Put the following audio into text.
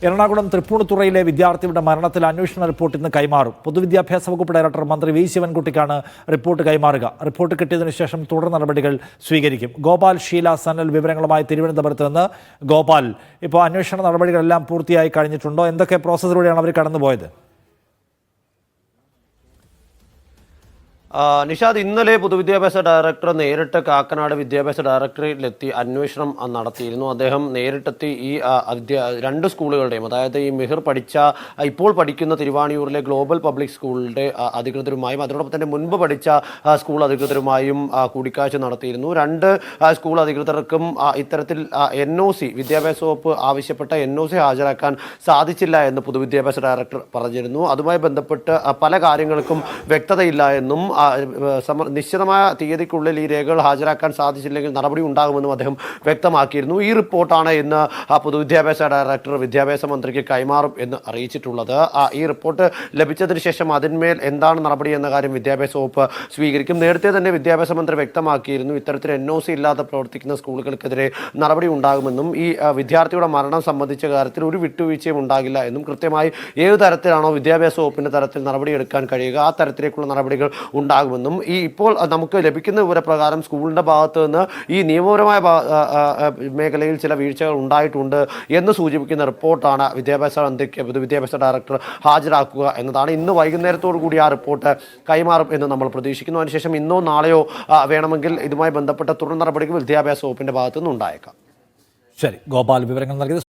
എറണാകുളം തൃപ്പൂണിത്തുറയിലെ വിദ്യാർത്ഥിയുടെ മരണത്തിൽ അന്വേഷണ റിപ്പോർട്ട് ഇന്ന് കൈമാറും. പൊതുവിദ്യാഭ്യാസ വകുപ്പ് ഡയറക്ടർ മന്ത്രി വി ശിവൻകുട്ടിക്കാണ് റിപ്പോർട്ട് കൈമാറുക. റിപ്പോർട്ട് കിട്ടിയതിനു ശേഷം തുടർ നടപടികൾ സ്വീകരിക്കും. ഗോപാൽ, ഷീല, സനൽ വിവരങ്ങളുമായി തിരുവനന്തപുരത്ത് നിന്ന്. ഗോപാൽ, ഇപ്പോൾ അന്വേഷണ നടപടികളെല്ലാം പൂർത്തിയായി കഴിഞ്ഞിട്ടുണ്ടോ? എന്തൊക്കെ പ്രോസസ്സിലൂടെയാണ് അവർ കടന്നുപോയത്? നിഷാദ്, ഇന്നലെ പൊതുവിദ്യാഭ്യാസ ഡയറക്ടർ നേരിട്ട് കാക്കനാട് വിദ്യാഭ്യാസ ഡയറക്ടറേറ്റിലെത്തി അന്വേഷണം നടത്തിയിരുന്നു. അദ്ദേഹം നേരിട്ടെത്തി ഈ രണ്ട് സ്കൂളുകളുടെയും, അതായത് ഈ മിഹിർ ഇപ്പോൾ പഠിക്കുന്ന തിരുവാണിയൂരിലെ ഗ്ലോബൽ പബ്ലിക് സ്കൂളിൻ്റെ അധികൃതരുമായും അതോടൊപ്പം തന്നെ മുൻപ് പഠിച്ച സ്കൂൾ അധികൃതരുമായും കൂടിക്കാഴ്ച നടത്തിയിരുന്നു. രണ്ട് സ്കൂൾ അധികൃതർക്കും ഇത്തരത്തിൽ NOC, വിദ്യാഭ്യാസ വകുപ്പ് ആവശ്യപ്പെട്ട NOC ഹാജരാക്കാൻ സാധിച്ചില്ല എന്ന് പൊതുവിദ്യാഭ്യാസ ഡയറക്ടർ പറഞ്ഞിരുന്നു. അതുമായി ബന്ധപ്പെട്ട് പല കാര്യങ്ങൾക്കും വ്യക്തതയില്ല എന്നും നിശ്ചിതമായ തീയതിക്കുള്ളിൽ ഈ രേഖകൾ ഹാജരാക്കാൻ സാധിച്ചില്ലെങ്കിൽ നടപടി ഉണ്ടാകുമെന്നും അദ്ദേഹം വ്യക്തമാക്കിയിരുന്നു. ഈ റിപ്പോർട്ടാണ് ഇന്ന് പൊതുവിദ്യാഭ്യാസ ഡയറക്ടർ വിദ്യാഭ്യാസ മന്ത്രിക്ക് കൈമാറും എന്ന് അറിയിച്ചിട്ടുള്ളത്. ഈ റിപ്പോർട്ട് ലഭിച്ചതിന് ശേഷം അതിന്മേൽ എന്താണ് നടപടി എന്ന കാര്യം വിദ്യാഭ്യാസ വകുപ്പ് സ്വീകരിക്കും. നേരത്തെ തന്നെ വിദ്യാഭ്യാസ മന്ത്രി വ്യക്തമാക്കിയിരുന്നു ഇത്തരത്തിൽ NOC ഇല്ലാതെ പ്രവർത്തിക്കുന്ന സ്കൂളുകൾക്കെതിരെ നടപടി ഉണ്ടാകുമെന്നും ഈ വിദ്യാർത്ഥിയുടെ മരണം സംബന്ധിച്ച കാര്യത്തിൽ ഒരു വിട്ടുവീഴ്ചയും ഉണ്ടാകില്ല എന്നും കൃത്യമായി ഏത് തരത്തിലാണോ വിദ്യാഭ്യാസ വകുപ്പിന്റെ തരത്തിൽ നടപടിയെടുക്കാൻ കഴിയുക ആ തരത്തിലേക്കുള്ള നടപടികൾ ഉണ്ടാകുമെന്നും ഇപ്പോൾ നമുക്ക് ലഭിക്കുന്ന വിവരപ്രകാരം സ്കൂളിൻ്റെ ഭാഗത്ത് നിന്ന് ഈ നിയമപരമായ മേഖലയിൽ ചില വീഴ്ചകൾ ഉണ്ടായിട്ടുണ്ട് എന്ന് സൂചിപ്പിക്കുന്ന റിപ്പോർട്ടാണ് വിദ്യാഭ്യാസ മന്ത്രിക്ക് പൊതുവിദ്യാഭ്യാസ ഡയറക്ടർ ഹാജരാക്കുക എന്നതാണ്. ഇന്ന് വൈകുന്നേരത്തോടു കൂടി ആ റിപ്പോർട്ട് കൈമാറും എന്ന് നമ്മൾ പ്രതീക്ഷിക്കുന്നു. അതിനുശേഷം ഇന്നോ നാളെയോ വേണമെങ്കിൽ ഇതുമായി ബന്ധപ്പെട്ട തുടർ നടപടികൾ വിദ്യാഭ്യാസ വകുപ്പിൻ്റെ ഭാഗത്തു നിന്ന് ഉണ്ടായേക്കാം. ശരി, ഗോപാൽ വിവരങ്ങൾ നൽകിയത്.